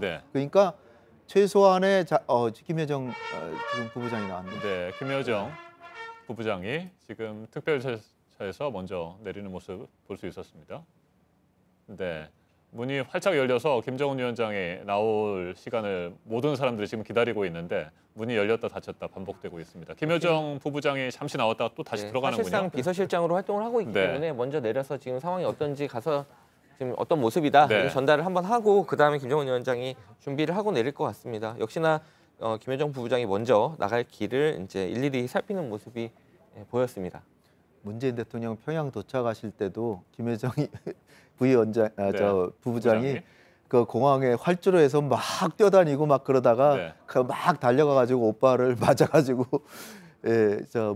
네. 그러니까 최소한의 김여정 지금 부부장이 나왔는데 네, 김여정 부부장이 지금 특별차에서 먼저 내리는 모습 볼 수 있었습니다. 네, 문이 활짝 열려서 김정은 위원장이 나올 시간을 모든 사람들이 지금 기다리고 있는데 문이 열렸다 닫혔다 반복되고 있습니다. 김여정 부부장이 잠시 나왔다가 또 다시 들어가는군요. 사실상 비서실장으로 활동을 하고 있기 네. 때문에 먼저 내려서 지금 상황이 어떤지 가서 지금 어떤 모습이다 네. 전달을 한번 하고 그다음에 김정은 위원장이 준비를 하고 내릴 것 같습니다. 역시나 김여정 부부장이 먼저 나갈 길을 이제 일일이 살피는 모습이 보였습니다. 문재인 대통령 평양 도착하실 때도 김여정이 부위원장 부부장이 그 공항에 활주로 해서 막 뛰어다니고 막 그러다가 네. 막 달려가 가지고 오빠를 맞아 가지고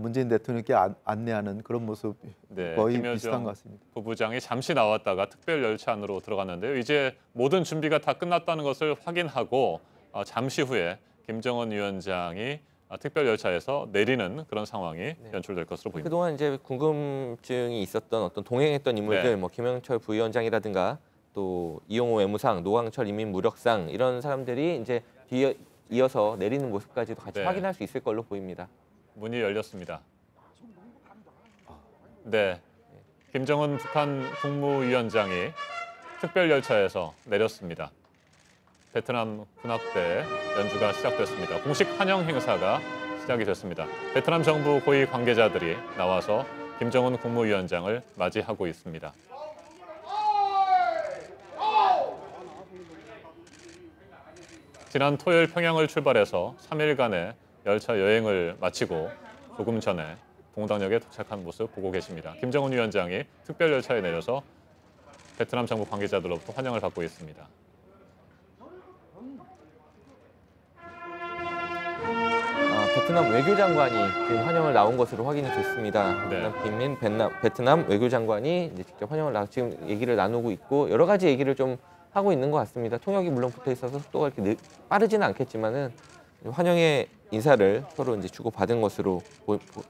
문재인 대통령께 안내하는 그런 모습 네, 거의 김여정 비슷한 것 같습니다. 부부장이 잠시 나왔다가 특별 열차 안으로 들어갔는데요. 이제 모든 준비가 다 끝났다는 것을 확인하고 잠시 후에 김정은 위원장이 특별 열차에서 내리는 그런 상황이 연출될 것으로 보입니다. 그동안 이제 궁금증이 있었던 어떤 동행했던 인물들, 네. 뭐 김영철 부위원장이라든가 또 이용호 외무상, 노광철 인민무력상 이런 사람들이 이제 이어서 내리는 모습까지도 같이 네. 확인할 수 있을 걸로 보입니다. 문이 열렸습니다. 네, 김정은 북한 국무위원장이 특별 열차에서 내렸습니다. 베트남 군악대 연주가 시작됐습니다. 공식 환영 행사가 시작이 됐습니다. 베트남 정부 고위 관계자들이 나와서 김정은 국무위원장을 맞이하고 있습니다. 지난 토요일 평양을 출발해서 3일간의 열차 여행을 마치고 조금 전에 동당역에 도착한 모습 보고 계십니다. 김정은 위원장이 특별 열차에 내려서 베트남 정부 관계자들로부터 환영을 받고 있습니다. 베트남 외교장관이 지금 환영을 나온 것으로 확인이 됐습니다. 네. 베트남 외교장관이 이제 직접 환영을 지금 얘기를 나누고 있고 여러 가지 얘기를 좀 하고 있는 것 같습니다. 통역이 물론 붙어 있어서 속도가 이렇게 빠르지는 않겠지만은 환영의 인사를 서로 이제 주고 받은 것으로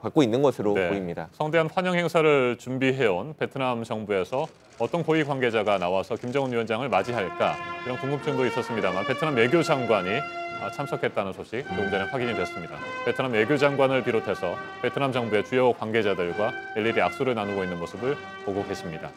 받고 있는 것으로 네. 보입니다. 성대한 환영 행사를 준비해온 베트남 정부에서 어떤 고위 관계자가 나와서 김정은 위원장을 맞이할까 이런 궁금증도 있었습니다만 베트남 외교장관이 참석했다는 소식 조금 전에 확인이 됐습니다. 베트남 외교장관을 비롯해서 베트남 정부의 주요 관계자들과 일일이 악수를 나누고 있는 모습을 보고 계십니다.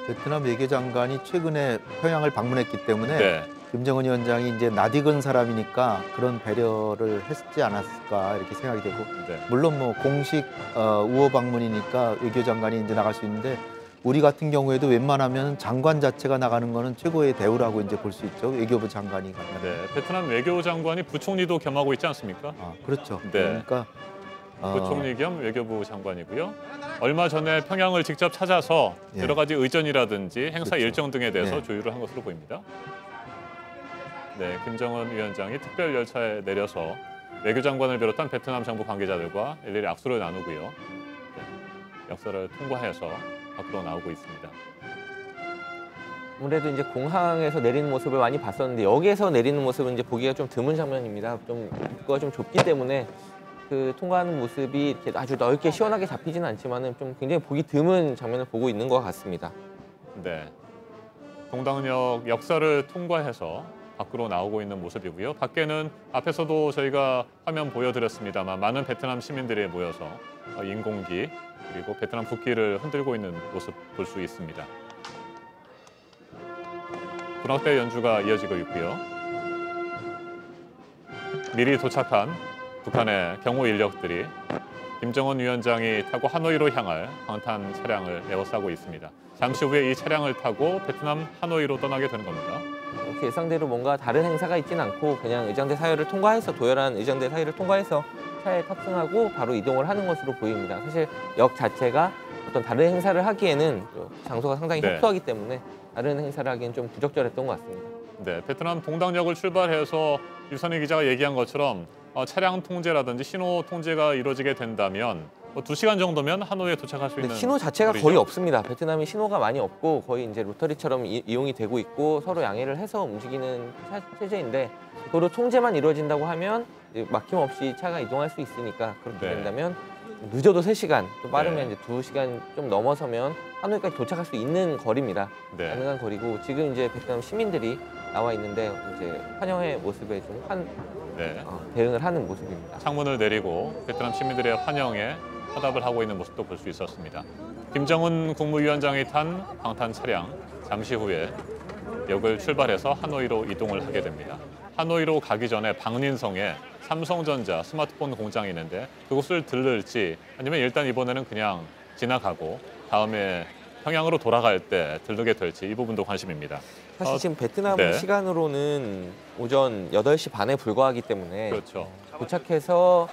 베트남 외교장관이 최근에 평양을 방문했기 때문에 네. 김정은 위원장이 이제 낯익은 사람이니까 그런 배려를 했지 않았을까 이렇게 생각이 되고 네. 물론 뭐 공식 우호 방문이니까 외교장관이 이제 나갈 수 있는데 우리 같은 경우에도 웬만하면 장관 자체가 나가는 거는 최고의 대우라고 이제 볼 수 있죠. 외교부 장관이 간다면. 네. 베트남 외교장관이 부총리도 겸하고 있지 않습니까? 그렇죠. 네. 그러니까 부총리 겸 외교부 장관이고요. 얼마 전에 평양을 직접 찾아서 예. 여러 가지 의전이라든지 행사 그렇죠. 일정 등에 대해서 네. 조율을 한 것으로 보입니다. 네, 김정은 위원장이 특별 열차에 내려서 외교장관을 비롯한 베트남 정부 관계자들과 일일이 악수를 나누고요. 네, 역사를 통과해서 밖으로 나오고 있습니다. 아무래도 이제 공항에서 내리는 모습을 많이 봤었는데 여기에서 내리는 모습은 이제 보기가 좀 드문 장면입니다. 좀 입구가 좀 좁기 때문에 그 통과하는 모습이 이렇게 아주 넓게 시원하게 잡히지는 않지만은 좀 굉장히 보기 드문 장면을 보고 있는 것 같습니다. 네, 동당역 역사를 통과해서 밖으로 나오고 있는 모습이고요. 밖에는 앞에서도 저희가 화면 보여드렸습니다만 많은 베트남 시민들이 모여서 인공기 그리고 베트남 국기를 흔들고 있는 모습 볼 수 있습니다. 군악대 연주가 이어지고 있고요. 미리 도착한 북한의 경호 인력들이 김정은 위원장이 타고 하노이로 향할 방탄 차량을 에워싸고 있습니다. 잠시 후에 이 차량을 타고 베트남 하노이로 떠나게 되는 겁니다. 예상대로 뭔가 다른 행사가 있지는 않고 그냥 의정대 사이를 통과해서 도열한 의정대 사이를 통과해서 차에 탑승하고 바로 이동을 하는 것으로 보입니다. 사실 역 자체가 어떤 다른 행사를 하기에는 장소가 상당히 네. 협소하기 때문에 다른 행사를 하기엔 좀 부적절했던 것 같습니다. 네, 베트남 동당역을 출발해서 유선희 기자가 얘기한 것처럼 차량 통제라든지 신호 통제가 이루어지게 된다면 2시간 정도면 하노이에 도착할 수 있는 신호 자체가 거리죠? 거의 없습니다. 베트남이 신호가 많이 없고 거의 이제 로터리처럼 이용이 되고 있고 서로 양해를 해서 움직이는 체제인데 도로 통제만 이루어진다고 하면 막힘없이 차가 이동할 수 있으니까 그렇게 네. 된다면 늦어도 3시간, 또 빠르면 네. 이제 2시간 좀 넘어서면 하노이까지 도착할 수 있는 거리입니다. 네. 가능한 거리고 지금 이제 베트남 시민들이 나와 있는데 이제 환영의 모습에 좀 네. 대응을 하는 모습입니다. 창문을 내리고 베트남 시민들의 환영에 화답을 하고 있는 모습도 볼 수 있었습니다. 김정은 국무위원장이 탄 방탄 차량 잠시 후에 역을 출발해서 하노이로 이동을 하게 됩니다. 하노이로 가기 전에 방닌성에 삼성전자 스마트폰 공장이 있는데 그곳을 들를지 아니면 일단 이번에는 그냥 지나가고 다음에 평양으로 돌아갈 때 들르게 될지 이 부분도 관심입니다. 사실 지금 베트남 네. 시간으로는 오전 8시 반에 불과하기 때문에 그렇죠. 도착해서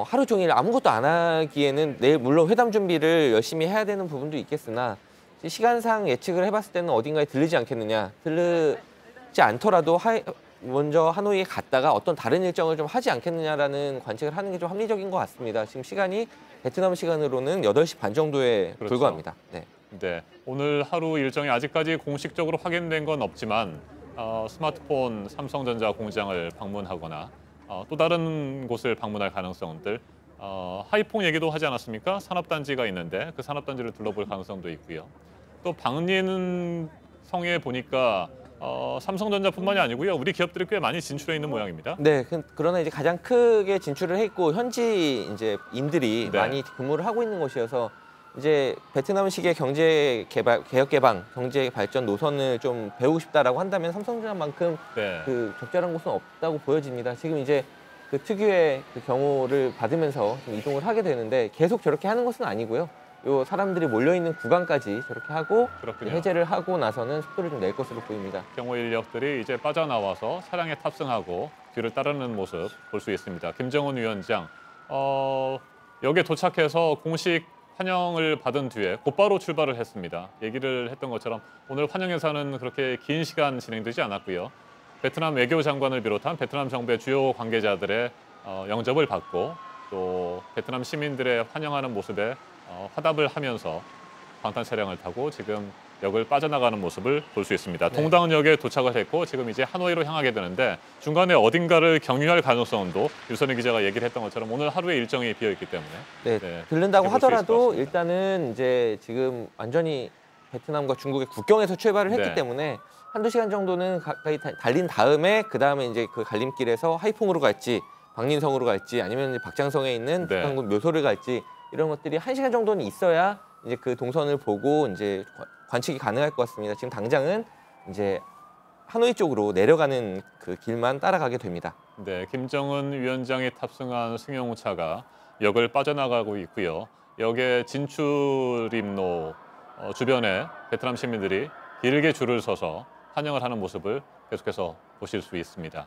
하루 종일 아무것도 안 하기에는 내일 물론 회담 준비를 열심히 해야 되는 부분도 있겠으나 시간상 예측을 해봤을 때는 어딘가에 들르지 않겠느냐. 들르지 않더라도 먼저 하노이에 갔다가 어떤 다른 일정을 좀 하지 않겠느냐라는 관측을 하는 게 좀 합리적인 것 같습니다. 지금 시간이 베트남 시간으로는 8시 반 정도에 그렇죠. 불과합니다. 네. 네, 오늘 하루 일정이 아직까지 공식적으로 확인된 건 없지만 스마트폰 삼성전자 공장을 방문하거나 또 다른 곳을 방문할 가능성들 하이퐁 얘기도 하지 않았습니까? 산업단지가 있는데 그 산업단지를 둘러볼 가능성도 있고요. 또 방린성에 보니까 삼성전자뿐만이 아니고요. 우리 기업들이 꽤 많이 진출해 있는 모양입니다. 네, 그러나 이제 가장 크게 진출을 했고 현지 이제 인들이 네. 많이 근무를 하고 있는 곳이어서 이제 베트남식의 경제 개발, 개혁 개방, 경제 발전 노선을 좀 배우고 싶다라고 한다면 삼성전자만큼 네. 그 적절한 곳은 없다고 보여집니다. 지금 이제 그 특유의 그 경호를 받으면서 좀 이동을 하게 되는데 계속 저렇게 하는 것은 아니고요. 요 사람들이 몰려 있는 구간까지 저렇게 하고 그렇군요. 해제를 하고 나서는 속도를 좀 낼 것으로 보입니다. 경호 인력들이 이제 빠져나와서 차량에 탑승하고 뒤를 따르는 모습 볼 수 있습니다. 김정은 위원장 역에 도착해서 공식 환영을 받은 뒤에 곧바로 출발을 했습니다. 얘기를 했던 것처럼 오늘 환영 행사는 그렇게 긴 시간 진행되지 않았고요. 베트남 외교장관을 비롯한 베트남 정부의 주요 관계자들의 영접을 받고 또 베트남 시민들의 환영하는 모습에 화답을 하면서 방탄 차량을 타고 지금 역을 빠져나가는 모습을 볼 수 있습니다. 네. 동당역에 도착을 했고 지금 이제 하노이로 향하게 되는데 중간에 어딘가를 경유할 가능성도 유선희 기자가 얘기를 했던 것처럼 오늘 하루의 일정이 비어 있기 때문에 네, 네, 들른다고 해볼 수 있을 것 하더라도 같습니다. 일단은 이제 지금 완전히 베트남과 중국의 국경에서 출발을 했기 네. 때문에 한두 시간 정도는 가까이 달린 다음에 그 다음에 이제 그 갈림길에서 하이퐁으로 갈지 방린성으로 갈지 아니면 이제 박장성에 있는 네. 북한군 묘소를 갈지 이런 것들이 1시간 정도는 있어야 이제 그 동선을 보고 이제 관측이 가능할 것 같습니다. 지금 당장은 이제 하노이 쪽으로 내려가는 그 길만 따라가게 됩니다. 네, 김정은 위원장이 탑승한 승용차가 역을 빠져나가고 있고요. 역의 진출입로 주변에 베트남 시민들이 길게 줄을 서서 환영을 하는 모습을 계속해서 보실 수 있습니다.